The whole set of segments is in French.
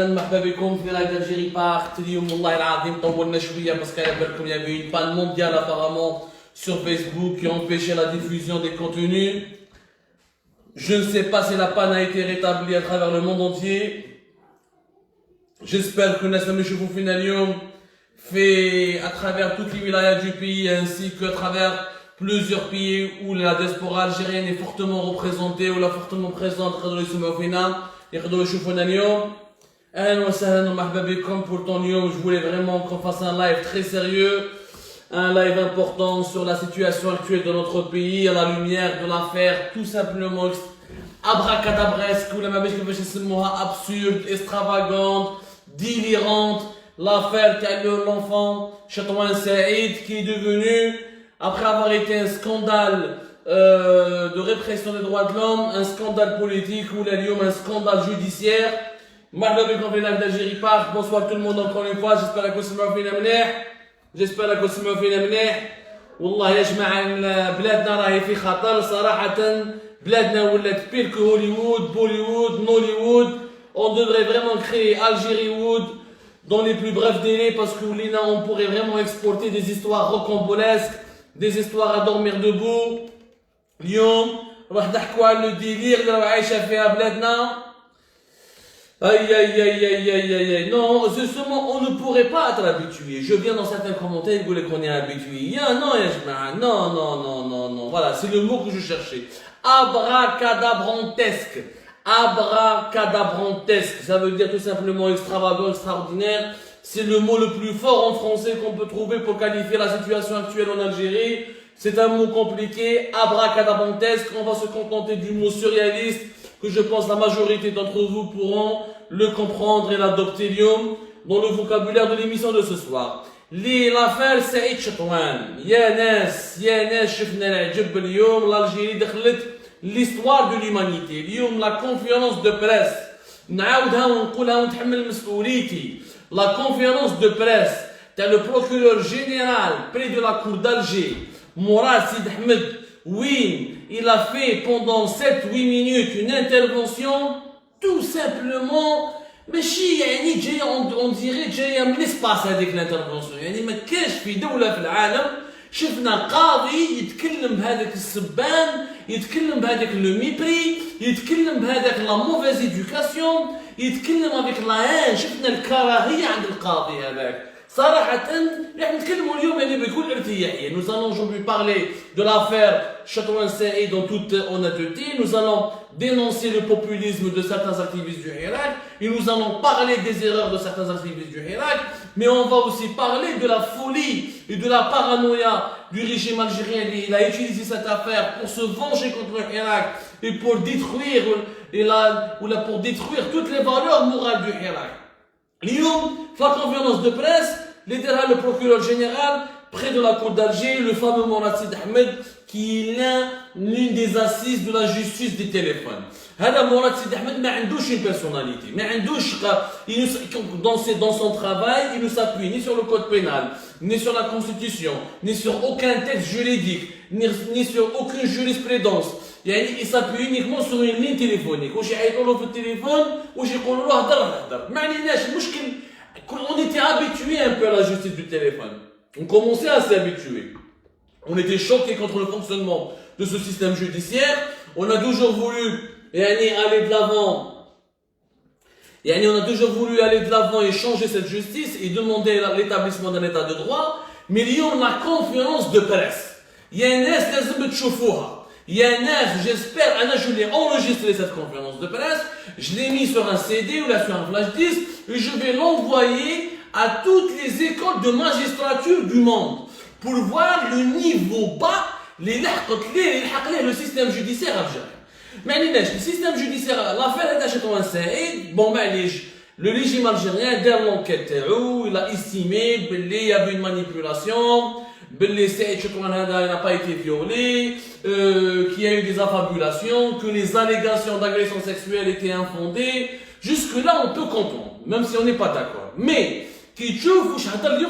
مرحبا بكم في لايف d'Algérie Part. اليوم والله العظيم طولنا شويه باسكو على بالكم il y avait une panne mondiale apparemment sur Facebook qui empêchait la diffusion des contenus. Je ne sais pas si la panne a été rétablie à travers le monde entier. J'espère que Nassim Choufoufine اليوم fait à travers toutes les wilayas du pays ainsi qu'à travers plusieurs pays où la diaspora algérienne est fortement représentée ou la fortement présente. يقدروا يسمعوا يقدروا يشوفونا اليوم. أهلا وسهلا ومرحبا بكم. Pour ton اليوم je voulais vraiment qu'on fasse un live très sérieux, un live important sur la situation actuelle de notre pays à la lumière de l'affaire tout simplement abracadabresque ou la absurde, extravagante, délirante, l'affaire de l'enfant Chatouane Saïd qui est devenu, après avoir été un scandale de répression des droits de l'homme, un scandale politique ou un scandale judiciaire. مرحبا بكم في لايف d'Algérie Part. Bonsoir tout le monde encore une fois. J'espère que تسمعوا فينا مليح. J'espère que تسمعوا فينا مليح. والله يا جماعة بلادنا راهي في خطر صراحة. بلادنا ولات بير كو هوليوود، بوليوود، نوليوود. On devrait vraiment créer Algériewood dans les plus brefs délais parce que on pourrait vraiment exporter des histoires rocambolesques, des histoires à dormir debout. اليوم راح نحكوا على le délire اللي راهي عايشة فيها بلادنا. Aïe aïe aïe aïe aïe aïe aïe. Non, justement, on ne pourrait pas être habitué. Je viens dans certains commentaires qu'on est habitué. Non. Voilà, c'est le mot que je cherchais. Abracadabrantesque. Abracadabrantesque. Ça veut dire tout simplement extravagant, extraordinaire. C'est le mot le plus fort en français qu'on peut trouver pour qualifier la situation actuelle en Algérie. C'est un mot compliqué. Abracadabrantesque. On va se contenter du mot surréaliste, que je pense la majorité d'entre vous pourront le comprendre et l'adopter dans le vocabulaire de l'émission de ce soir. L'affaire Saïd Chatouane. يا ناس شفنا العجب اليوم. L'Algérie دخلت l'histoire de l'humanité. اليوم la conférence de presse. نعاودها ونقولها ونتحمل مسؤوليتي. La conférence de presse تاع le procureur général près de la cour d'Alger, Mourad Sid Ahmed, oui, il a fait pendant 7-8 minutes une intervention tout simplement ماشي يعني جايه on dirait جايه من l'espace هذيك l'intervention. يعني ما كاش في دوله في العالم شفنا قاضي يتكلم بهذاك السبان، يتكلم بهذاك لو ميبري، يتكلم بهذاك لا موفيز ايدوكاسيون، يتكلم avec la haine. شفنا الكراهيه عند القاضي هذاك صراحة. راح نتكلموا اليوم يعني بكل ارتياحية. Nous allons aujourd'hui parler de l'affaire Chatouane Saïd en toute honnêteté. Nous allons dénoncer le populisme de certains activistes du Hirak et nous allons parler des erreurs de certains activistes du Hirak, mais on va aussi parler de la folie et de la paranoïa du régime algérien. Il a utilisé cette affaire pour se venger contre le Hirak et pour détruire pour détruire toutes les valeurs morales du Hirak. اليوم في la conférence de presse اللي دارها le procureur général près de la cour d'Alger, le fameux Mourad Sid Ahmed, qui est l'une des assises de la justice des téléphones. هذا Mourad Sid Ahmed ما عندوش une personnalité, ما عندوش dans son travail, il ne s'appuie ni sur le code pénal, ni sur la constitution, ni sur aucun texte juridique, ni sur aucune jurisprudence. يعني il s'appuie uniquement sur une ligne téléphonique. واش يعيطوا له في التليفون واش يقولوا له هضر ما عليناش المشكل. On était habitué un peu à la justice du téléphone. On commençait à s'y habituer. On était choqués contre le fonctionnement de ce système judiciaire. On a toujours voulu aller de l'avant. On a toujours voulu aller de l'avant et changer cette justice et demander l'établissement d'un état de droit. Mais il y a la conférence de presse. Il y a un لازم تشوفوها. J'espère, je l'ai enregistré cette conférence de presse, je l'ai mis sur un CD ou là sur un flash disk et je vais l'envoyer à toutes les écoles de magistrature du monde pour voir le niveau bas, le système judiciaire algérien. Mais le système judiciaire, l'affaire est Chatouane Saïd, le régime algérien, dès l'enquête, il a estimé qu'il y avait une manipulation, que Saïd Chatouane n'a pas été violé, qu'il y a eu des affabulations, que les allégations d'agression sexuelle étaient infondées. Jusque-là, on peut comprendre, même si on n'est pas d'accord. Mais, qui trouve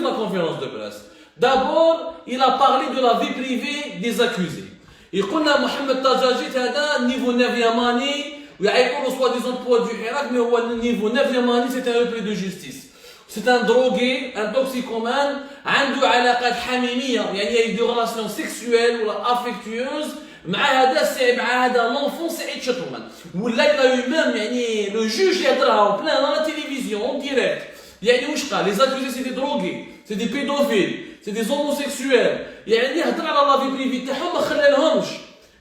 la conférence de presse. D'abord, il a parlé de la vie privée des accusés. Et qu'on a Mohamed Tajaji, niveau 9e année, ويعيطوا له سوا ديزون بوا دو حراك مي هو النيفو 9 اني سيت ان بلي دو جوستيس. C'est un drogué, un toxicomane, عنده علاقات حميمية يعني دي غلاسيون سيكسويل ولا افكتيوز مع هذا لونفون سعيد شطومان ولا يلا يمام يعني لو جوج يهضرها بلان لا تيليفزيون اون ديريكت يعني واش قال لي زاكوزي سي دي دروغي سي دي بيدوفيل سي دي زوموسيكسويل يعني يهضر على لا في بريفي تاعهم ما خلالهمش.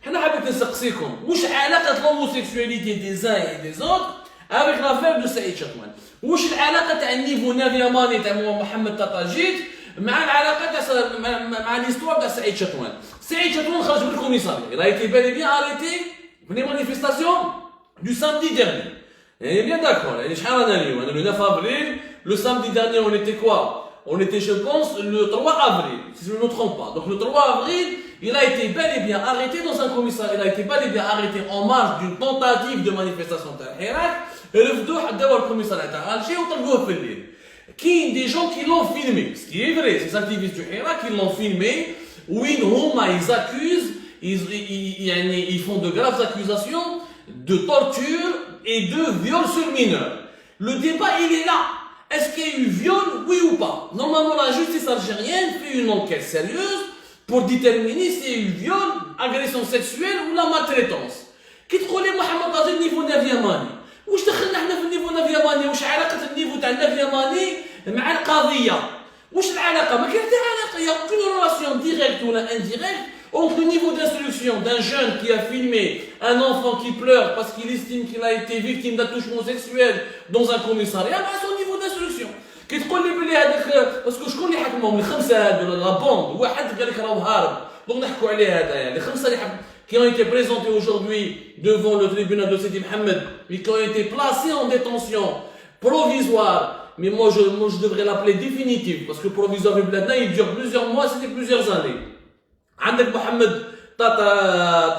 حنا حبيت نسقسيكم واش علاقة لوموسيكسواليتي دي زان اي دي زوت افيك لافير دو سعيد شطومان؟ واش العلاقه تاع النيفو نافياماني تاع محمد تطاجيت مع العلاقه تاع مع ليستوار تاع سعيد شطوان؟ سعيد شطوان خرج من الكوميساريا. Il a été bel et bien arrêté dans les manifestations du samedi dernier. Et bien d'accord. Et شحال رانا اليوم؟ le 9 avril. Le samedi dernier on était quoi? On était je pense le 3 avril si je ne me trompe pas. Donc le 3 avril il a été bel et bien arrêté dans un commissariat. Il a été bel et bien arrêté en marge d'une tentative de manifestation تاع الحراك. رفدوه داو الكوميساريات تاع الجي وطلقوه في الليل. كاين دي جون كي لون فيلمي سكي فري سي اكتيفيست دو حراك كي لون فيلمي وين هما يزاكوز يعني ils font de graves accusations de torture et de viol sur mineur. Le débat il est là. Est-ce qu'il y a eu viol, oui ou pas? Normalement la justice algérienne fait une enquête sérieuse pour déterminer s'il y a eu viol, agression sexuelle ou la maltraitance. كي تقول لي محمد طاجي نيفو نافياماني واش دخلنا حنا في النيفو نافياماني؟ واش علاقه النيفو تاع نافياماني مع القضيه؟ واش العلاقه؟ ما كاين حتى علاقه. يا كل ريلاسيون ديريكت ولا انديريكت entre le niveau d'instruction d'un jeune qui a filmé un enfant qui pleure parce qu'il estime qu'il a été victime d'attouchement sexuel dans un commissariat à son niveau d'instruction. كي تقول لي بلي هذاك باسكو شكون اللي حكمهم؟ الخمسه هذو لا بوند واحد قال لك راهو هارب دونك نحكوا عليه هذا يعني الخمسه اللي qui ont été présentés aujourd'hui devant le tribunal de Sidi Mohamed, mais qui ont été placés en détention provisoire. Mais moi je devrais l'appeler définitive, parce que provisoire, il dure plusieurs mois, c'était plusieurs années. عندك محمد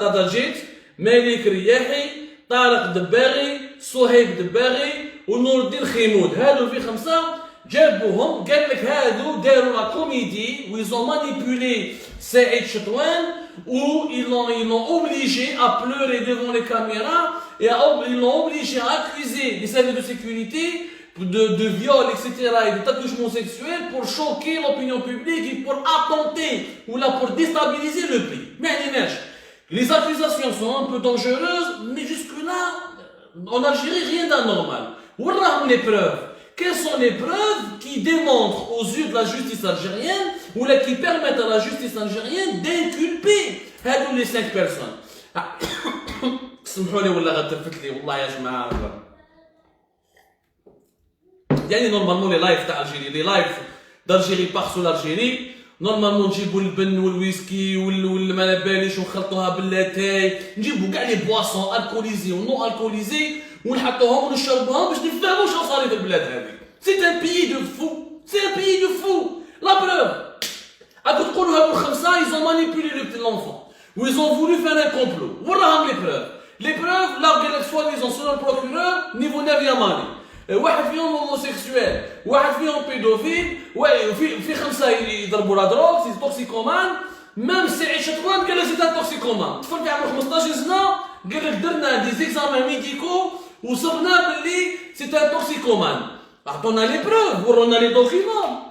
تطاجيت، مالك رياحي، طارق دباغي، صهيب دباغي، ونور الدين خيمود. هادو في 5 جابوهم قال لك هادو داروا لا كوميدي ويزون مانيبولي سعيد شطوان où ils l'ont obligé à pleurer devant les caméras et ils l'ont obligé à accuser les services de sécurité de viol, etc. et d'attouchement sexuel pour choquer l'opinion publique et pour attenter ou là pour déstabiliser le pays. Mais les accusations sont un peu dangereuses, mais jusque-là, en Algérie, rien d'anormal. Où sont les preuves? Quelles sont les preuves qui démontrent aux yeux de la justice algérienne ou là qui permettent à la justice algérienne d'inculper les 5 personnes? سمحوا لي ولا غتفت لي والله يا جماعه. يعني نورمالمون لي لايف تاع الجيري لي لايف دالجيري بارسو لالجيري نورمالمون نجيبوا البن والويسكي والما باليش ونخلطوها باللاتاي نجيبوا كاع لي بواسون الكوليزي ونو الكوليزي ونحطوهم ونشربوهم باش نفهموا شنو صار في البلاد هذه. سي ان بيي دو فو، سي ان بيي دو فو. لا بروف راكم تقولوا هادو الخمسه ils ont manipulé l'enfant ou ils ont voulu faire un complot. وراهم لي بروف. لي بروف لا قال لك سوا ديزون سو البروكورور نيفو نافياماني واحد فيهم هوموسيكسويل، واحد فيهم بيدوفيل، في 5 يضربوا لا دروغ سي توكسيكومان. ميم سعيد شطوان قال لك سي ان توكسيكومان. طفل في عمره 15 سنه قال لك درنا دي زيكزامان ميديكو وصبنا باللي سي ان توكسيكومان. عطونا لي بروف، ورونا لي دوكيمون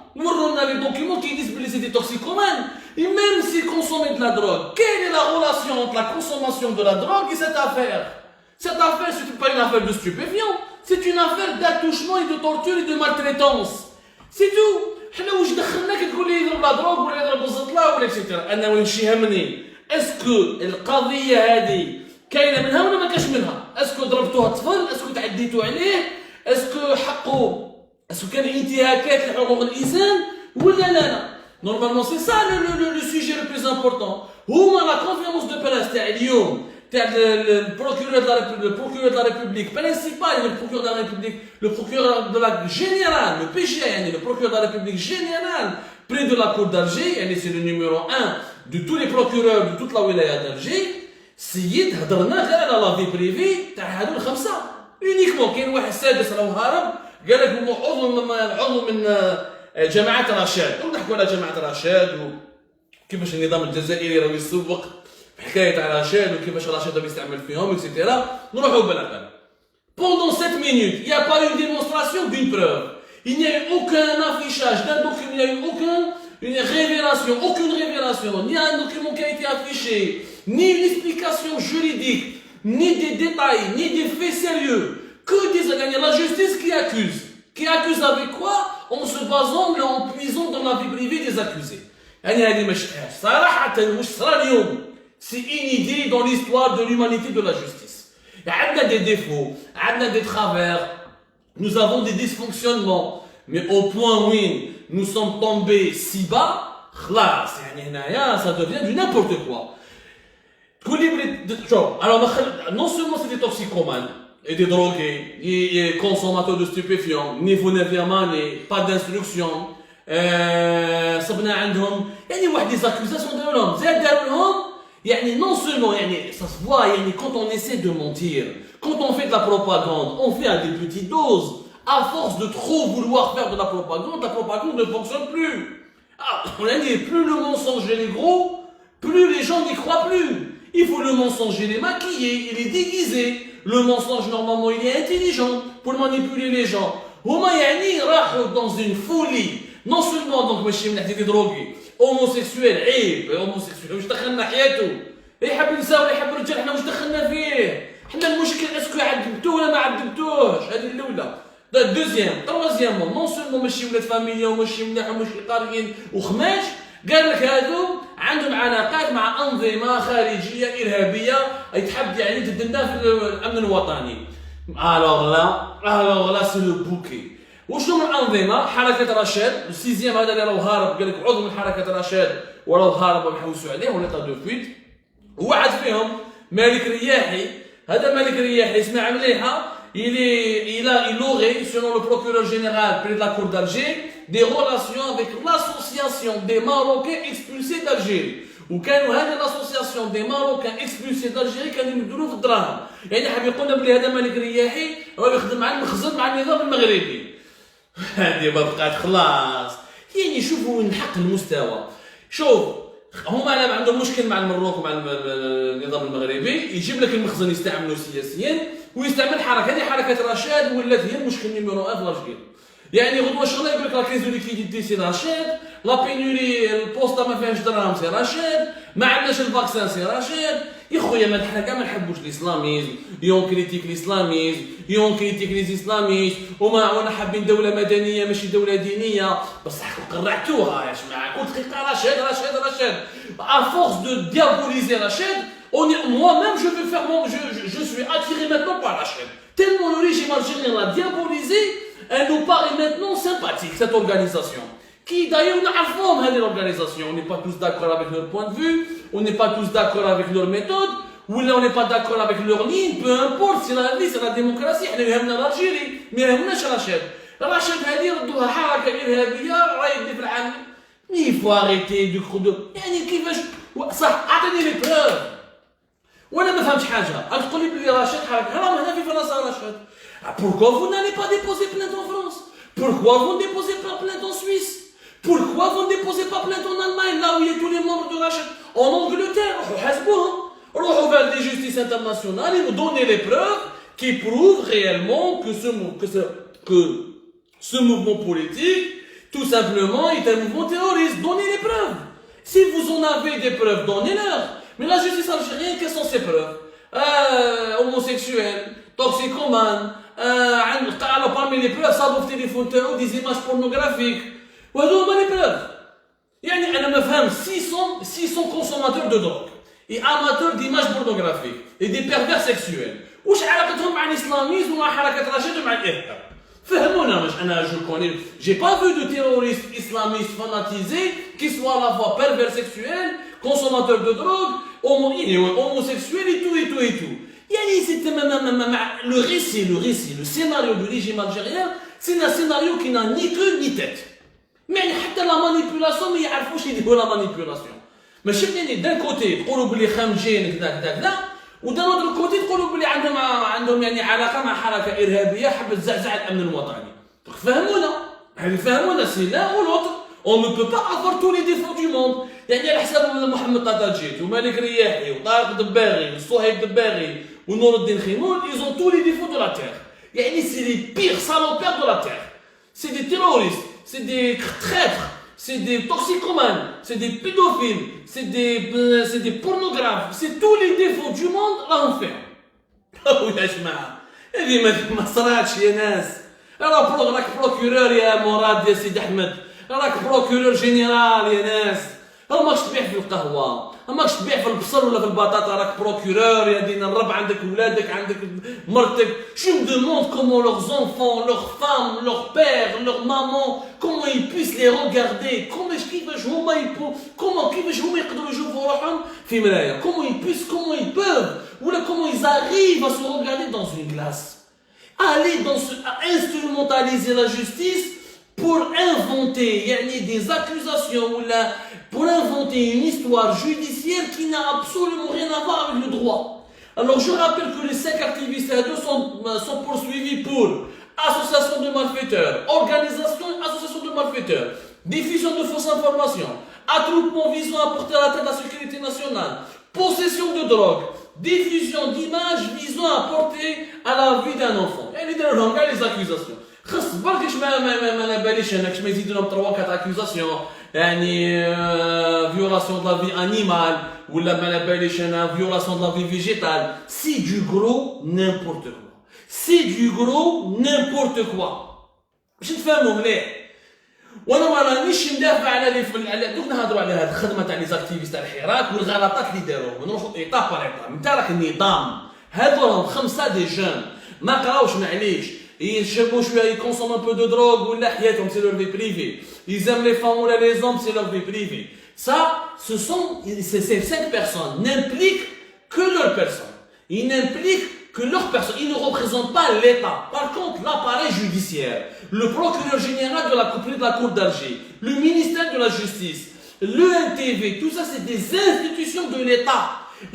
qui disent que c'est toxicomane. Et même s'il consommait de la drogue, quelle est la relation entre la consommation de la drogue et cette affaire? Cette affaire, ce n'est pas une affaire de stupéfiants, c'est une affaire d'attouchement et de torture et de maltraitance. C'est tout. حنا واش دخلناك تقول لي يضرب لا دروغ ولا يضرب الزطله ولا اكسيتيرا؟ انا وين يهمني اسكو القضيه هذه كاينه منها ولا ما كاش منها؟ اسكو ضربتوها الطفل؟ اسكو تعديتوا عليه؟ اسكو حقه؟ اسكو كان انتهاكات لحقوق الانسان ولا لا؟ نورمالمون سي سا لو سوجي لو بلوز امبورطون. هما لا كونفيرونس دو بريس تاع اليوم تاع البروكورور de la République principal, le procureur de la République, le procureur de la générale, le PGA, le procureur de la République générale près de la cour d'Alger, c'est le numéro 1 de tous les procureurs de toute la wilaya d'Alger. سيد هضرنا غير على لا في بريفي تاع هادو الخمسه يونيكمون. كاين واحد السادس راهو هارب قال لك عضو من جماعه رشاد. نحكوا على جماعه رشاد وكيفاش النظام الجزائري راه يسوق حكايه على رشاد وكيفاش رشاد بيستعمل فيهم اكسيتيرا نروحوا بلا. Pendant 7 minutes, il n'y a pas eu une démonstration d'une preuve. Il n'y a eu aucun affichage d'un document, il n'y a eu aucune révélation, ni un document qui a été affiché, ni une explication juridique, ni des détails, ni des faits sérieux. Que des la justice qui accuse. Qui accuse avec quoi? En se basant, mais en puisant dans la vie privée des accusés. C'est inédit dans l'histoire de l'humanité de la justice. Il y a des défauts, il y a des travers, nous avons des dysfonctionnements, mais au point où nous sommes tombés si bas, ça devient du n'importe quoi. Alors, non seulement c'est des toxicomanes, et des drogués, et consommateurs de stupéfiants, niveau nirvana, pas d'instruction, صبنا عندهم يعني واحد des accusations de l'homme, non seulement, ça se voit, quand on essaie de mentir, quand on fait de la propagande, on fait à des petites doses. À force de trop vouloir faire de la propagande ne fonctionne plus. On a dit, plus le mensonge est gros, plus les gens n'y croient plus. Il faut le mensonge, il est maquillé, il est déguisé. Le mensonge, normalement, il est intelligent pour manipuler les gens. Dans une folie. Non seulement, donc, des drogués, homosexuels, مش دخلنا حياته يحب النساء ولا يحب الرجال احنا مش دخلنا فيه احنا المشكل اسكو عذبتوه ولا ما عذبتوهش هذه الاولى دوزيام تروازيامون نون سولمون ماشي ولاد فاميليا وماشي ملاح وماشي قاريين وخماش قال لك هادو عندهم علاقات مع انظمه خارجيه ارهابيه تحب تدنا في الامن الوطني الوغ لا سي لو بوكي وشنو من الانظمه حركه رشاد السيزيام هذا اللي راه هارب قال لك عضو من حركه رشاد وراه هارب ويحوسوا عليه ولا دو فويت وواحد فيهم مالك رياحي هذا مالك رياحي اسمع مليحه il aurait selon le procureur général près de la cour d'Alger des relations avec l'association des Marocains expulsés d'Algérie وكانوا هذه الاسوسياسيون دي ماروكان اكسبلسي دالجيري كانوا يمدوا في الدراهم حاب يقول بلي هذا مالك رياحي هو يخدم مع المخزن مع النظام المغربي هذه ما بقات خلاص شوفوا وين حق المستوى شوف هما لا عندهم مشكل مع المروك ومع النظام المغربي يجيب لك المخزن يستعملوا سياسيا ويستعمل حركه هذه حركه رشاد ولات هي المشكل نيميرو 1 في الجزائر غدوه شغله يقول لك لا كريز دو ليكيديتي سي رشاد لا بينوري البوسطه ما فيهاش دراهم سي رشاد ما عندناش الفاكسان سي رشاد يا خويا ما حنا كاع ما نحبوش الاسلاميزم يون كريتيك الاسلاميزم يون كريتيك لي اسلاميست وما حابين دوله مدنيه ماشي دوله دينيه بصح قرعتوها يا جماعه كل دقيقه رشاد à force de diaboliser Rachid moi-même je suis attiré maintenant par Rachid tellement le régime algérien l'a diabolisé elle nous paraît maintenant sympathique cette organisation qui d'ailleurs نعرفهم هذه l'organisation on n'est pas tous d'accord avec leur point de vue on n'est pas tous d'accord avec leur méthode ou là on n'est pas d'accord avec leur ligne peu importe c'est la vie c'est la démocratie احنا يهمنا الالجيري ما يهمناش رشاد هذه ردوها حركه ارهابيه راهي يدي في العالم il faut arrêter du coup de كيفاش صح اعطيني لي بروف وانا ما فهمتش حاجه تقول لي بلي رشاد حركه راه هنا في فرنسا رشاد pourquoi vous n'allez pas déposer plainte en France pourquoi vous ne déposez pas plainte en Suisse pourquoi vous ne déposez pas plainte en Allemagne là où il y a tous les membres de Rachid en Angleterre روحوا vers des justices internationales et nous donnez les preuves qui prouvent réellement que ce mouvement politique tout simplement est un mouvement terroriste. Donnez les preuves. Si vous en avez des preuves, donnez-leur. Mais la justice algérienne, quelles sont ces preuves homosexuels, toxicomanes, parmi les preuves, ça vous téléphone des images pornographiques. وهذو هما les preuves. أنا ما فهم 600 consommateurs de drogue et amateurs d'images pornographiques et des pervers sexuels. وش علاقتهم مع الإسلاميزم ومع حركة رشيد ومع الإرهاب؟ فهمونا مش انا je connais j'ai pas vu de terroriste islamiste fanatisé qui soit à la fois pervers sexuel consommateur de drogue homosexuel et tout c'est le récit le scénario du régime algérien c'est un scénario qui n'a ni queue ni tête mais حتى la manipulation ما يعرفوش يديروا la manipulation ماشي d'un côté يقولوا بلي خامجين كذا ودان اوتر كوتي تقولوا بلي عندهم علاقه مع حركه ارهابيه حبت تزعزع الامن الوطني فهمونا سي لا ou l'autre on ne peut pas avoir tous les défauts du monde يعني على حساب محمد طاطاجيت ومالك رياحي وطارق دباغي وصهيب دباغي ونور الدين خيمون ils ont tous les défauts de la terre. يعني c'est les pires salopères de la terre. C'est des terroristes, c'est des traîtres, c'est des toxicomanes, c'est des pédophiles, c'est des pornographes, c'est tous les défauts du monde là on fait. ويا جماعة هذه ما صراتش يا ناس. راك بروكورور يا مراد يا سيدي أحمد، راك بروكورور جينيرال يا ناس. ماكش تبيع في القهوة، ماكش تبيع في البصل ولا في البطاطا، راك بروكورور يا دينا الرب، عندك ولادك عندك مرتك. Je me demande comment leurs enfants, leurs femmes, leurs pères, leurs mamans, comment ils puissent les regarder, كيفاش هما يقدروا يشوفوا روحهم في مرايا، comment ils peuvent ou là comment ils arrivent à se regarder dans une glace. Aller à instrumentaliser la justice pour inventer des accusations ou là pour inventer une histoire judiciaire qui n'a absolument rien à voir avec le droit. Alors je rappelle que les 5 activistes sont poursuivis pour association de malfaiteurs, association de malfaiteurs, diffusion de fausses informations, attroupement visant à porter atteinte à la sécurité nationale, possession de drogue, diffusion d'images visant à porter à la vie d'un enfant. يعني يديروا لهم كاع les accusations. خاص بركش ما باليش انا كش ما يزيدوا لهم 3 4 accusations يعني violation de la vie animale ولا ما باليش انا violation de la vie végétale. C'est du gros n'importe quoi. C'est du gros n'importe quoi. باش نفهموا مليح. وانا ما رانيش ندافع على دوك نهضروا على هذه الخدمه تاع لي زاكتيفيست تاع الحراك والغلطات اللي داروهم، نروحوا ايطاب بار ايطاب. انت راك النظام هذو راهم 5 دي جون ما قراوش معليش، يشربوا شويه يكونسوم ان بو دو دروغ ولا حياتهم سي لور في بريفي، يزام لي فام ولا لي زوم سي لور في بريفي. Ça, ces 5 personnes n'impliquent que leur personne. Ils n'impliquent que leur personne. Ils ne représentent pas l'État. Par contre, l'appareil judiciaire, le procureur général de la Cour d'Alger, le ministère de la Justice, l'ENTV, tout ça, c'est des institutions de l'État.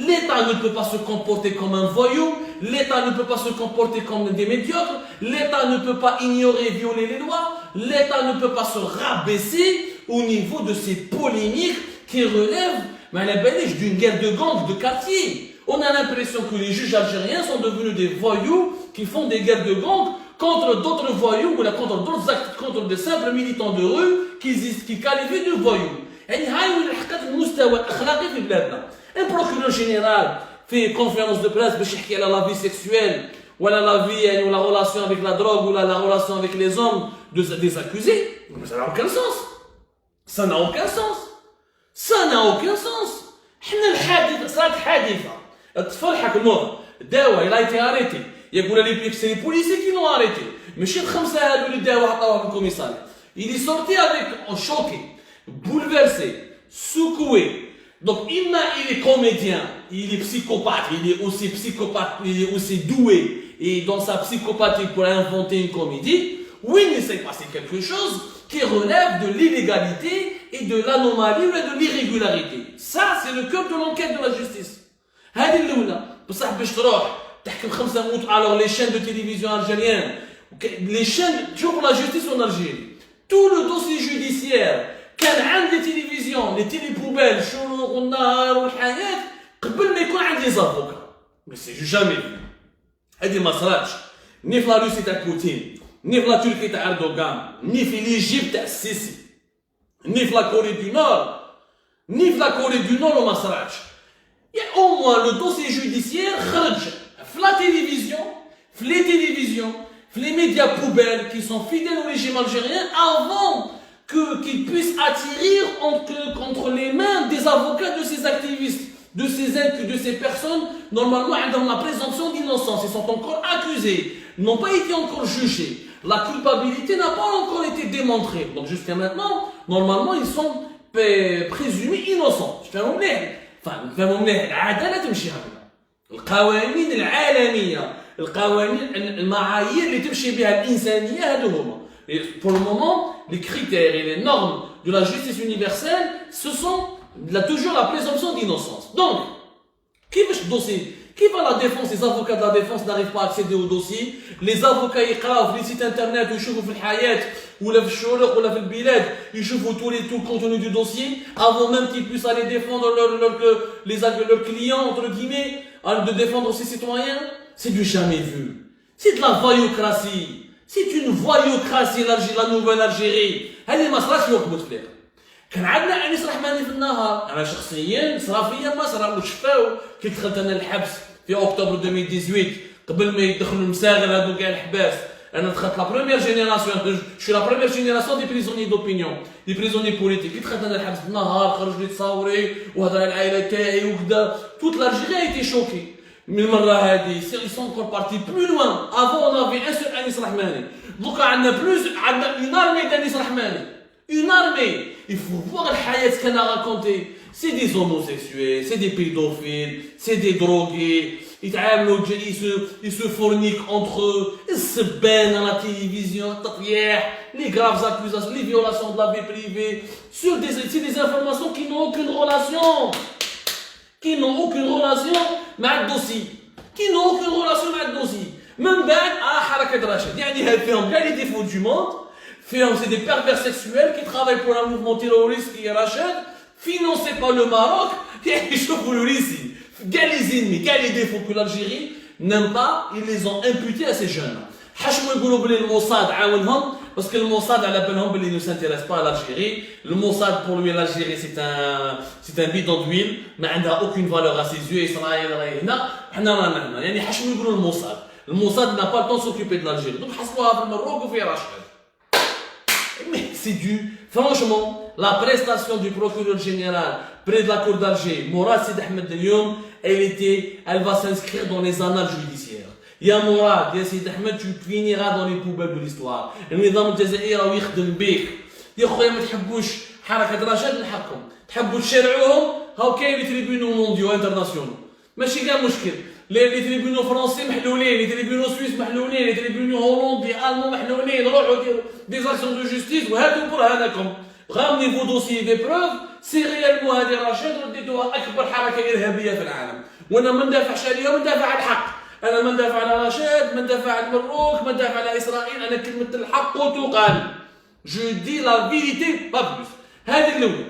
L'État ne peut pas se comporter comme un voyou, l'État ne peut pas se comporter comme des médiocres, l'État ne peut pas ignorer, violer les lois, l'État ne peut pas se rabaisser au niveau de ces polémiques qui relèvent d'une guerre de gangs de quartier. On a l'impression que les juges algériens sont devenus des voyous qui font des guerres de gangs contre d'autres voyous ou contre d'autres actes, contre des simples militants de rue qui qualifient de voyous. يعني هاي وين حقت المستوى الأخلاقي في بلادنا. Un procureur général fait conférence de presse باش يحكي على la vie sexuelle ولا la vie ou la relation avec la drogue ou la relation avec les hommes des accusés. Mais ça n'a aucun sens. Ça n'a aucun sens. Ça n'a aucun sens. حنا الحادثة صارت حادثة. الطفل حكموه داوى il a été arrêté. يقول لي بليك سي بوليسي كي l'ont arrêté. ماشي الخمسة هادو اللي داوى حطوها في الكوميساريات. Il est sorti avec choqué, bouleversé, secoué. Donc il est comédien, il est psychopathe, il est aussi doué et dans sa psychopathie pour inventer une comédie. Oui, mais il s'est passé quelque chose qui relève de l'illégalité et de l'anomalie ou de l'irrégularité. Ça, c'est le cœur de l'enquête de la justice. هذه الأولى بصح باش تروح تحكم 5 موت. Alors les chaînes de télévision algériennes, les chaînes, toujours pour la justice en Algérie, tout le dossier judiciaire كان عند les télévisions, les télépoubelles, الشروق والنهار والحياة قبل ما يكون عند les avocats. Mais c'est jamais vu. هذه ما صراتش ني في لا روسي تاع بوتين، ني في لا تركي تاع اردوغان، ني في ليجيبت تاع السيسي، ني في لا كوري دو نور، ني في لا كوري دو نور وما صراتش. يعني au moins le dossier judiciaire خرج في la télévision, في les télévisions, في les médias poubelles qui sont fidèles au régime algérien avant qu'ils puissent attirer contre les mains des avocats de ces activistes, de ces personnes. Normalement, dans la présomption d'innocence, ils sont encore accusés, n'ont pas été encore jugés. La culpabilité n'a pas encore été démontrée. Donc jusqu'à maintenant, normalement, ils sont présumés innocents. فهموا مليح العدالة تمشي هكذا. القوانين العالمية، القوانين المعايير اللي تمشي بها الإنسانية هادو هما. Et pour le moment, les critères et les normes de la justice universelle, ce sont toujours la présomption d'innocence. Donc, كيفاش الدوسي Qui va la défense? Les avocats de la défense n'arrivent pas à accéder au dossier. Les avocats يقراو في les sites internet ويشوفوا في الحياة ولا في الشروق ولا في البلاد يشوفوا tout le contenu du dossier avant même qu'ils puissent aller défendre leurs clients entre guillemets, de défendre ses citoyens. C'est du jamais vu. C'est de la voyoucratie. C'est une voyoucratie la nouvelle Algérie. هذه ما صراش في وقت بوتفليقه. كان عندنا انيس رحماني في النهار، انا شخصيا صرا فيا ما صرا وشفاو كي دخلت انا الحبس في اكتوبر 2018 قبل ما يدخلوا المساغر هذو كاع الحباس. انا دخلت لا بروميير جينيراسيون، شو لا بروميير جينيراسيون دي بريزوني دوبينيون، دي بريزوني بوليتيك. كي دخلت انا الحبس بالنهار خرج لي تصاوري وهضر على العائله تاعي وكذا، توت لالجيري ايتي شوكي من المره هذه. ils sont encore partis plus loin. avant on avait un seul انيس رحماني، دوكا عندنا بلوز، عندنا une armée d'انيس رحماني. Une armée. Il faut voir le hayat qu'elle a raconté. C'est des homosexuels, c'est des pédophiles, c'est des drogués. Ils se fourniquent entre eux. Ils se baignent à la télévision, les graves accusations, les violations de la vie privée. C'est des informations qui n'ont aucune relation. Qui n'ont aucune relation avec le dossier. Qui n'ont aucune relation avec le dossier. Même بعد حركة رشاد. يعني هاد فيهم كاع les défauts du monde. C'est des pervers sexuels qui travaillent pour un mouvement terroriste qui est Rachid, financé par le Maroc. Ils chauffent le ici. Les ennemis, les défauts que l'Algérie n'aime pas, ils les ont imputés à ces jeunes. حشموا يقولوا بلي الموساد عاونهم parce que le Mossad على بالهم بلي ne s'intéresse pas à l'Algérie. Le Mossad pour lui l'Algérie c'est un bidon d'huile, ما عندها aucune valeur à ses yeux. إسرائيل راهي هنا، حنا رانا هنا. يعني حشموا يقولوا الموساد. Le Mossad n'a pas le temps de s'occuper de l'Algérie. Donc حصلوها في المروك وفي رشاد. Mais c'est dû, franchement, la prestation du procureur général près de la cour d'Alger, Mourad Sid Ahmed Delioum, elle va s'inscrire dans les annales judiciaires. Ya Mourad, ya Sid Ahmed, tu finiras dans les poubelles de l'histoire. النظام الجزائري راه يخدم بك. يا خويا ما تحبوش حركة رشاد نحكم، تحبوا تشرعوهم، هاو كاين لي تريبيونو مونديو انترناسيونال. ماشي كاع مشكل. Les tribunaux français محلولين، les tribunaux suisses محلولين، les tribunaux hollandais, allemands محلولين. روحوا ديروا des actions de justice وهاتوا برهانكم. ramenez vos dossiers des preuves. سي ريالمون هذه رشاد رديتوها اكبر حركه ارهابيه في العالم. وانا ما ندافعش عليها، ما ندافع على الحق. انا ما ندافع على رشاد، ما ندافع على المروك، ما ندافع على اسرائيل. انا كلمه الحق تقال. Je dis la vérité, pas plus. هذه الاولى.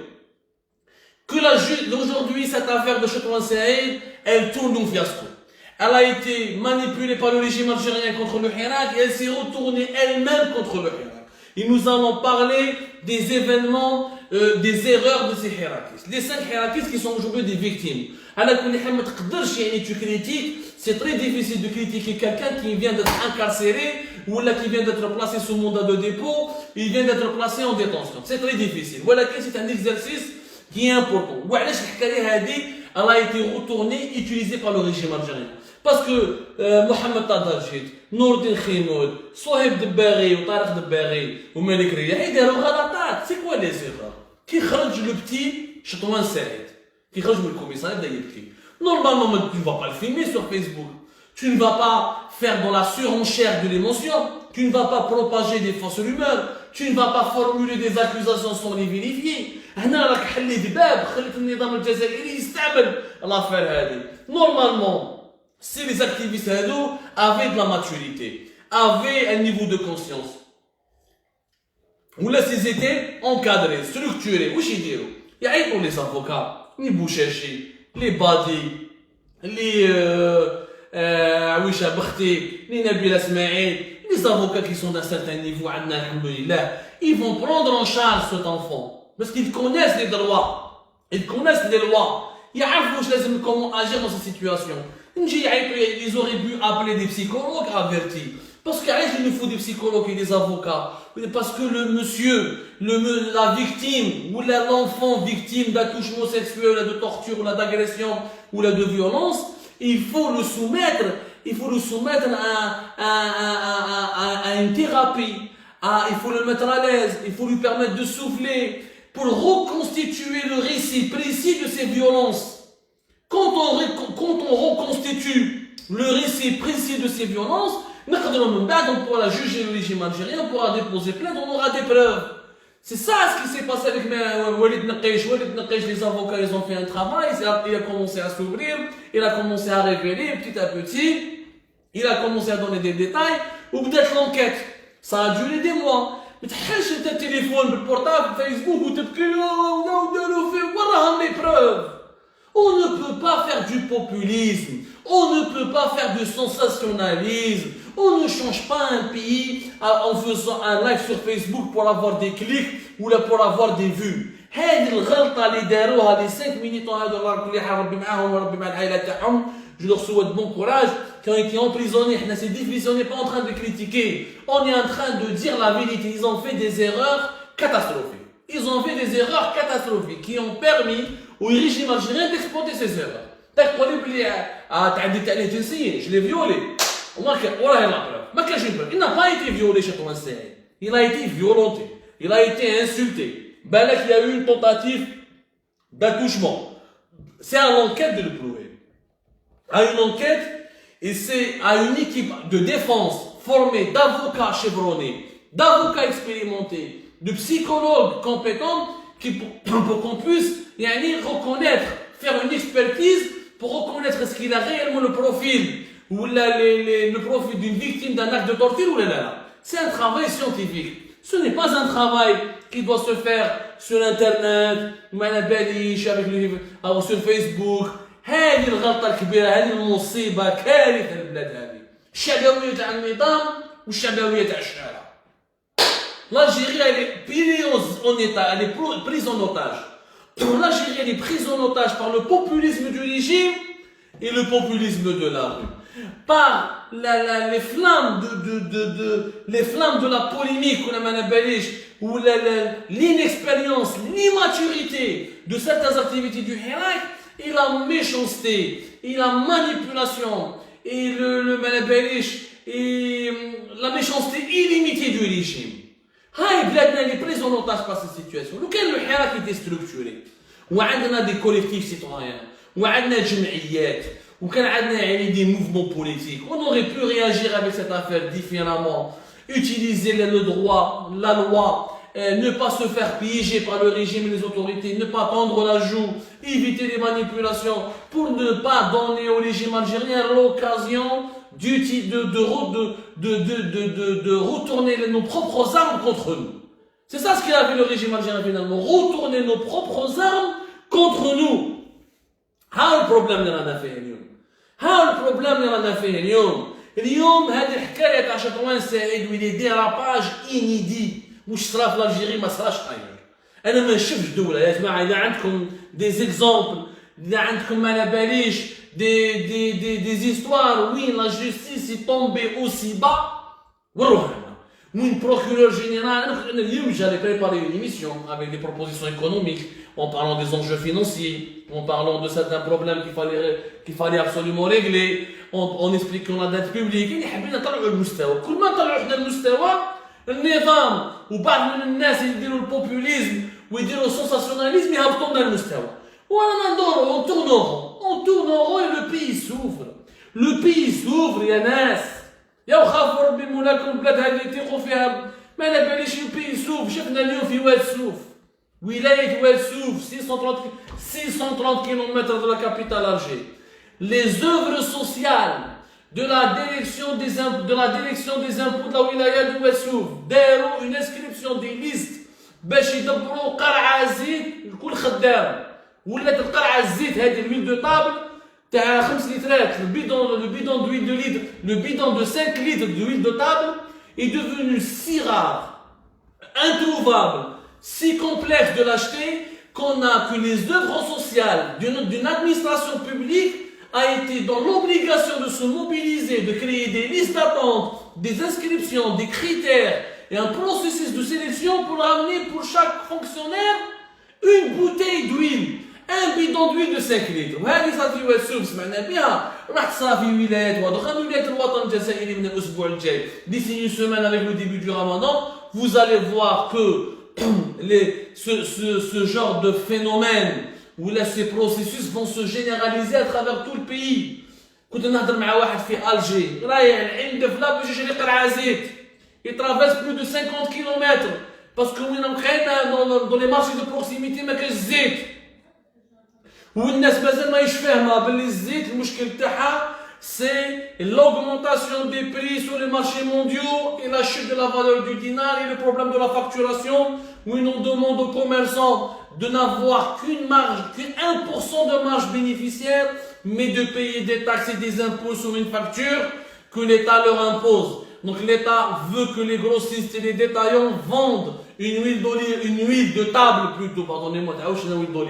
Que aujourd'hui cette affaire de Chetouan Saïd, elle tourne au fiasco. Elle a été manipulée par le régime algérien contre le Hirak et elle s'est retournée elle-même contre le Hirak. Et nous allons parler des événements, des erreurs de ces Hirakistes. Les 5 Hirakistes qui sont aujourd'hui des victimes. Alors tu critiques, c'est très difficile de critiquer quelqu'un qui vient d'être incarcéré ou là qui vient d'être placé sous mandat de dépôt, il vient d'être placé en détention. C'est très difficile. Voilà que c'est un exercice qui est important. Elle a été retournée, utilisée par le régime algérien. Parce que Mohamed Tadalchit, Nourdin Khimoud, Sohib Debari, Tariq Debari, ou Malik Riyah, ils ont غلطات. C'est quoi les erreurs? Qui خرج le petit Chetouan Saïd? Qui خرج le commissariat d'Aïdki? Normalement, tu ne vas pas le filmer sur Facebook. Tu ne vas pas faire dans la surenchère de l'émotion. Tu ne vas pas propager des fausses rumeurs. Tu ne vas pas formuler des accusations sans les vérifier. هنا راك حليت باب خليت النظام الجزائري يستعمل l'affaire هذه. Normalement, si les activistes avaient de la maturité, avaient un niveau de conscience, ou là s'ils étaient encadrés, structurés, où ils diront? Il y a pour les avocats, les Bouchachi, les Badi, les Awisha Bakhti, les Nabil Asmaïd, les avocats qui sont d'un certain niveau, ils vont prendre en charge cet enfant, parce qu'ils connaissent les droits, ils connaissent les lois, ils savent comment agir dans cette situation. Ils auraient pu appeler des psychologues avertis. Parce qu'il nous faut des psychologues et des avocats. Parce que le monsieur, la victime, ou l'enfant victime d'attouchement sexuel, de torture, ou d'agression, ou de violence, il faut le soumettre à une thérapie. Il faut le mettre à l'aise, il faut lui permettre de souffler pour reconstituer le récit précis de ces violences. Quand on reconstitue le récit précis de ces violences, on pourra juger le régime algérien, on pourra déposer plainte, on aura des preuves. C'est ça ce qui s'est passé avec Walid Naqesh. Walid Naqesh, les avocats, ils ont fait un travail, il a commencé à s'ouvrir, il a commencé à révéler petit à petit, il a commencé à donner des détails, ou peut-être l'enquête. Ça a duré des mois. Mais tu as un téléphone, le portable, Facebook, ou tu as les preuves. On ne peut pas faire du populisme. On ne peut pas faire du sensationnalisme. On ne change pas un pays en faisant un live sur Facebook pour avoir des clics ou là pour avoir des vues. هذه الغلطة اللي داروها les 5 minutes هذو الله يكون يحفظ ربي معاهم وربي مع العائلة تاعهم. Je leur souhaite bon courage. Qui ont été emprisonnés, c'est difficile, on n'est pas en train de critiquer. On est en train de dire la vérité. Ils ont fait des erreurs catastrophiques. Ils ont fait des erreurs catastrophiques qui ont permis au régime algérien d'exploiter ces erreurs. Je l'ai violé. Il n'a pas été violé chez ton enseigne. Il a été violenté. Il a été insulté. Il y a eu une tentative d'accouchement. C'est à l'enquête de le prouver. À une enquête, et c'est à une équipe de défense formée d'avocats chevronnés, d'avocats expérimentés, de psychologues compétents pour qu'on puisse reconnaître, faire une expertise pour reconnaître est-ce qu'il a réellement le profil ou le profil d'une victime d'un acte de torture ou là. C'est un travail scientifique. Ce n'est pas un travail qui doit se faire sur Internet, sur Facebook. هذه الغلطة الكبيرة، هذه المصيبة كارثة للبلاد هذه. الشعبوية تاع النظام والشعبوية تاع الشارع. L'Algérie elle est prise en otage. L'Algérie elle est prise en otage par le populisme du régime et le populisme de la rue. Par les flammes de la polémique ou l'inexpérience, l'immaturité de certaines activités du Hirak. Et la méchanceté, et la manipulation, et et la méchanceté illimitée du régime. Elle est prise en otage par cette situation. Lequel le Hirak était structuré. On a des collectifs citoyens, on a des جمعيات, on a des mouvements politiques. On aurait pu réagir avec cette affaire différemment, utiliser le droit, la loi, ne pas se faire piéger par le régime et les autorités, ne pas tendre la joue, éviter les manipulations pour ne pas donner au régime algérien l'occasion de retourner nos propres armes contre nous. C'est ça ce qu'il a fait le régime algérien finalement, retourner nos propres armes contre nous. ها البروبليم اللي رانا فيه اليوم. ها البروبليم اللي رانا فيه اليوم هذه الحكايه تاع شطوان سعيد ولي ديراباج انيدي. مش صرا في الجيري ما صراش اير. انا ما نشوفش دوله يا جماعه اذا عندكم دي زيكزامبل، اذا عندكم ما على باليش دي زيستوار وين لا جوستيس سي تومبي اوسي با وروها لنا. وين بروكورور جينيرال انا اليوم j'allais préparer une émission avec des propositions économiques en parlant des enjeux financiers, en parlant de certains problèmes qu'il fallait absolument régler, en expliquant la dette publique. يعني حبينا نطلعوا المستوى. كل ما نطلعوا حنا المستوى النظام وبعض من الناس يديروا البوبوليزم ويديروا السونساسيوناليزم يهبطوا لنا المستوى. وانا ندوروا on tourne en rond et le pays s'ouvre. Le pays s'ouvre يا ناس. يا وخافوا ربي مولاكم البلاد هذه يثيقوا فيها ما على باليش البي سوف. شفنا اليوم في واد سوف ولاية واد سوف 630 km de la capitale Alger. Les œuvres sociales de la direction des impôts de la wilaya de Ouessouf داروا une inscription des listes باش يدبروا قرعة زيت لكل خدام. ولات القرعة الزيت هذه الويل دو طابل تاع 5 لترات le bidon d'huile de litre, le bidon de 5 litres d'huile de table est devenu si rare, introuvable, si complexe de l'acheter que les œuvres sociales d'une administration publique a été dans l'obligation de se mobiliser, de créer des listes d'attente, des inscriptions, des critères et un processus de sélection pour ramener pour chaque fonctionnaire une bouteille d'huile. Un bidon d'huile de 5 litres. وهذه صارت في واتسوف سمعنا بها راح تصرا في ولايات واخرى ولاية الوطن الجزائري من الاسبوع الجاي. D'ici une semaine avec le début du Ramadan, vous allez voir que ce genre de phénomène où là ces processus vont se généraliser à travers tout le pays. كنت نهضر مع واحد في ألجي رايح عند فلا باش يشري قرعة زيت. Il traverse plus de 50 km Parce que dans les marchés de proximité, ما كاينش زيت. والناس مازال ماهيش فاهمة باللي الزيت المشكل تاعها c'est l'augmentation des prix sur les marchés mondiaux et la chute de la valeur du dinar et le problème de la facturation où on demande aux commerçants de n'avoir qu'une marge, qu'un 1% de marge bénéficiaire, mais de payer des taxes et des impôts sur une facture que l'État leur impose. Donc l'État veut que les grossistes et les détaillants vendent une huile d'olive, une huile de table plutôt, pardonnez-moi,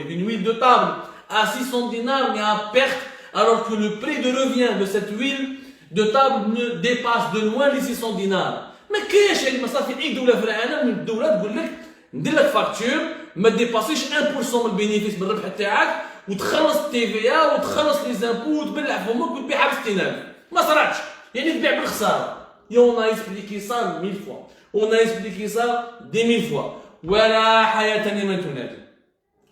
une huile de table à 600 dinars mais à perte, alors que le prix de revient de cette huile de table ne dépasse de loin les 600 dinars. Mais qu'est-ce que ça fait une douleur vraiment une douleur تقول لك ندير لك فاكتور ما ديباسيش 1% من البينيفيس من الربح تاعك وتخلص التي في ا وتخلص لي زامبو وتبلع فمك وتبيعها ب 60000 ما صراتش يعني تبيع بالخساره. Et on a expliqué ça 1000 fois. On a expliqué ça 10 000 fois. ولا حياة لمن تنادي.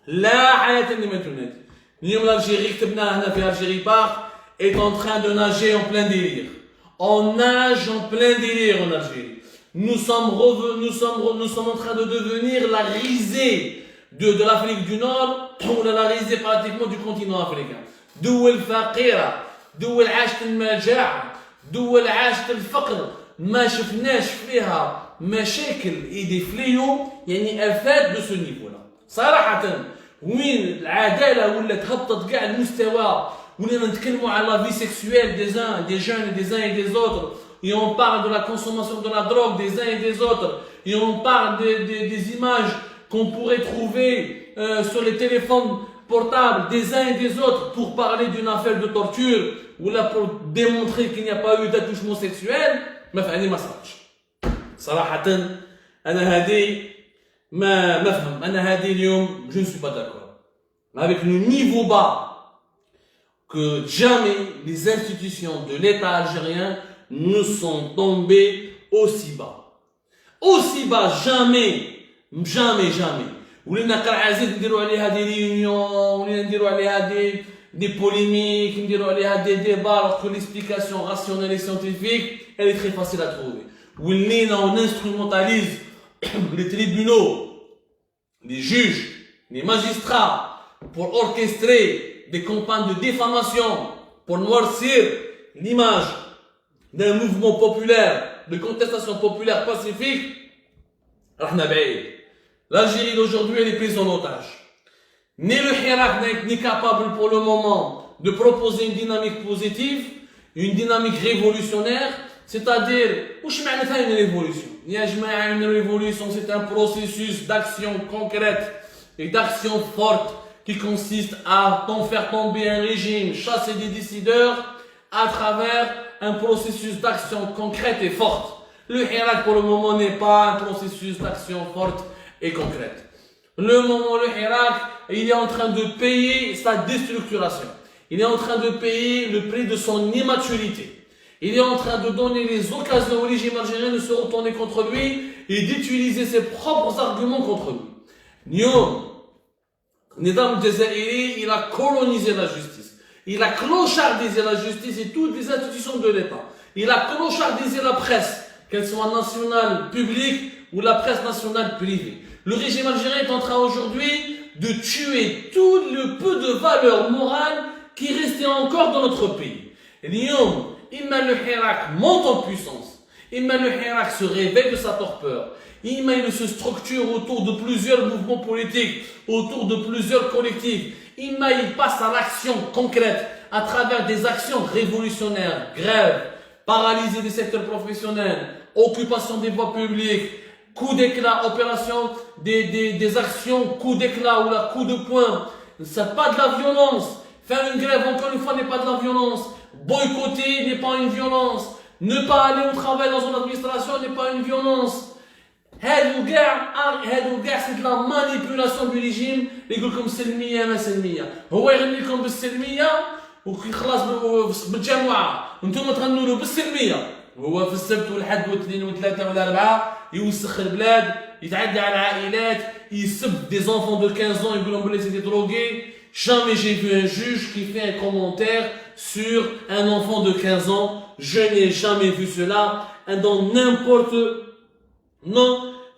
لا حياة لمن تنادي. اليوم l'Algérie كتبناها هنا في Algérie Park est en train de nager en plein délire. On nage en plein délire en Algérie. Nous sommes en train de devenir la risée de l'Afrique du Nord ou la risée pratiquement du continent africain. دول فقيرة, دول عاشت المجاعة, دول عاشت الفقر, ما شفناش فيها مشاكل et des fléaux يعني آفات de ce niveau-là. صراحة وين العدالة ولات هبطت كاع المستوى ولينا نتكلموا على la vie sexuelle des jeunes et des uns et des autres et on parle de la consommation de la drogue des uns et des autres et on parle des images qu'on pourrait trouver sur les téléphones portables des uns et des autres pour parler d'une affaire de torture ou là pour démontrer qu'il n'y a pas eu d'attouchement sexuel. ما فعني ما صارش صراحة أنا هذه ما فهم أنا هذه اليوم je ne suis pas d'accord avec le niveau bas que jamais les institutions de l'État algérien ne sont tombées aussi bas jamais ولينا قرعازات نديروا عليها دي ريونيون ولينا نديروا عليها des polémiques نديروا عليها des débats alors que l'explication rationnelle et scientifique elle est très facile à trouver. ولينا on instrumentalise les tribunaux, les juges, les magistrats pour orchestrer des campagnes de diffamation, pour noircir l'image d'un mouvement populaire, de contestation populaire pacifique. L'Algérie d'aujourd'hui elle est prise en otage. Ni le Hirak n'est capable pour le moment de proposer une dynamique positive, une dynamique révolutionnaire, c'est-à-dire, une révolution. Une révolution, c'est un processus d'action concrète et d'action forte qui consiste à faire tomber un régime, chasser des décideurs à travers un processus d'action concrète et forte. Le Hirak pour le moment n'est pas un processus d'action forte et concrète. Le Hirak, il est en train de payer sa déstructuration. Il est en train de payer le prix de son immaturité. Il est en train de donner les occasions au régime algérien de se retourner contre lui et d'utiliser ses propres arguments contre lui. Nyom, Nidam Jazairi, il a colonisé la justice. Il a clochardisé la justice et toutes les institutions de l'État. Il a clochardisé la presse, qu'elle soit nationale, publique ou la presse nationale privée. Le régime algérien est en train aujourd'hui de tuer tout le peu de valeur morale qui restait encore dans notre pays. Nyom, Imma le Hirak monte en puissance, Imma le Hirak se réveille de sa torpeur, Imma il se structure autour de plusieurs mouvements politiques, autour de plusieurs collectifs, Imma il passe à l'action concrète à travers des actions révolutionnaires, grèves, paralysie des secteurs professionnels, occupation des voies publiques, coup d'éclat, opération des actions, coup d'éclat ou la coup de poing. C'est pas de la violence. Faire une grève, encore une fois, n'est pas de la violence. Boycotter n'est pas une violence. Ne pas aller au travail dans une administration n'est pas une violence. هادو كاع c'est de la manipulation du régime اللي يقول لكم سلميه ما سلميه هو يغني لكم بالسلميه وخلاص بالجماعه انتم تغنوا له بالسلميه وهو في السبت والحد والاثنين والثلاثه والاربعاء يوسخ البلاد يتعدى على العائلات يسب des enfants de 15 ans يقول لهم بلي سيتي drogués. Jamais j'ai vu un juge qui fait un commentaire sur un enfant de 15 ans. Je n'ai jamais vu cela dans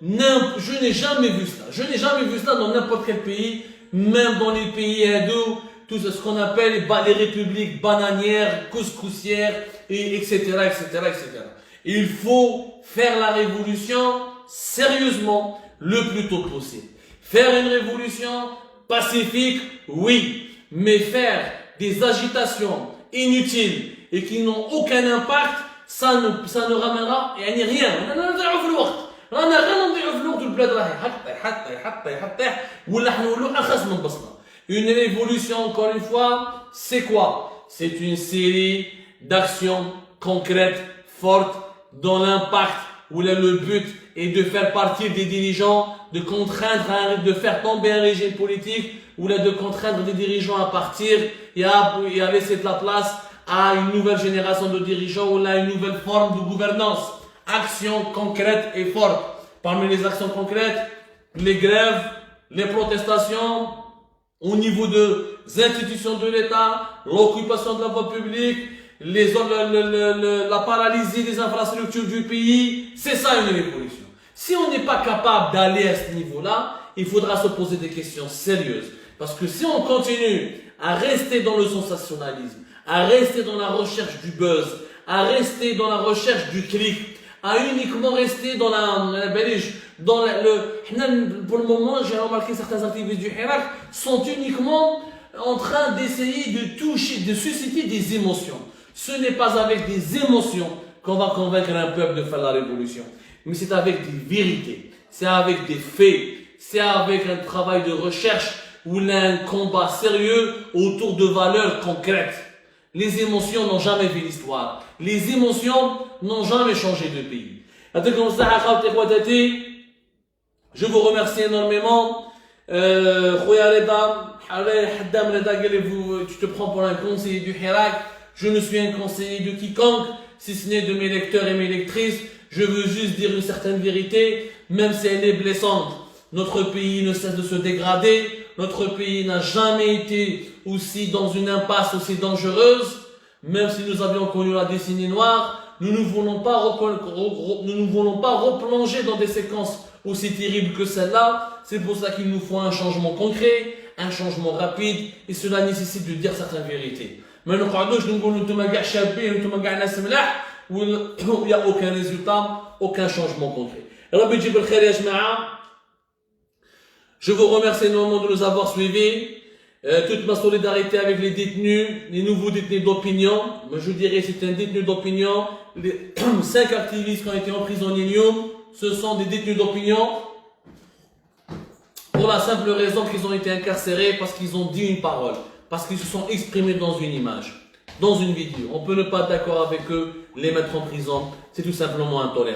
Je n'ai jamais vu cela. Je n'ai jamais vu cela dans n'importe quel pays, même dans les pays hindous, tout ce qu'on appelle les républiques bananières, couscoussières, etc., etc., etc. Il faut faire la révolution sérieusement le plus tôt possible. Faire une révolution pacifique, oui, mais faire des agitations inutiles et qui n'ont aucun impact, ça ne ramènera rien. رانا غير نضيعوا في الوقت والبلاد راهي حتى ولا حنولوا اخس من بصنا. Une révolution, encore une fois, c'est quoi? C'est une série d'actions concrètes, fortes, dont l'impact ou le but est de faire partir des dirigeants, de contraindre, de faire tomber un régime politique, ou là de contraindre des dirigeants à partir et à laisser la place à une nouvelle génération de dirigeants ou là une nouvelle forme de gouvernance. Actions concrètes et fortes. Parmi les actions concrètes, les grèves, les protestations au niveau des institutions de l'État, l'occupation de la voie publique, la paralysie des infrastructures du pays. C'est ça une révolution. Si on n'est pas capable d'aller à ce niveau-là, il faudra se poser des questions sérieuses. Parce que si on continue à rester dans le sensationnalisme, à rester dans la recherche du buzz, à rester dans la recherche du clic, à uniquement rester dans pour le moment, j'ai remarqué certains activistes du Hirak sont uniquement en train d'essayer de toucher, de susciter des émotions. Ce n'est pas avec des émotions qu'on va convaincre un peuple de faire la révolution. Mais c'est avec des vérités, c'est avec des faits, c'est avec un travail de recherche ou un combat sérieux autour de valeurs concrètes. Les émotions n'ont jamais fait l'histoire. Les émotions n'ont jamais changé de pays. Je vous remercie énormément. Tu te prends pour un conseiller du Hirak. Je ne suis un conseiller de quiconque, si ce n'est de mes lecteurs et mes lectrices. Je veux juste dire une certaine vérité, même si elle est blessante. Notre pays ne cesse de se dégrader. Notre pays n'a jamais été aussi dans une impasse aussi dangereuse. Même si nous avions connu la décennie noire, nous ne voulons pas replonger dans des séquences aussi terribles que celle-là. C'est pour ça qu'il nous faut un changement concret, un changement rapide, et cela nécessite de dire certaines vérités. Mais nous il n'y a aucun résultat, aucun changement concret. Je vous remercie énormément de nous avoir suivis. Toute ma solidarité avec les détenus, les nouveaux détenus d'opinion. Moi, je dirais c'est un détenu d'opinion. Les 5 activistes qui ont été emprisonnés, ce sont des détenus d'opinion. Pour la simple raison qu'ils ont été incarcérés parce qu'ils ont dit une parole. Parce qu'ils se sont exprimés dans une image, dans une vidéo. On peut ne pas être d'accord avec eux, les mettre en prison. C'est tout simplement intolérable.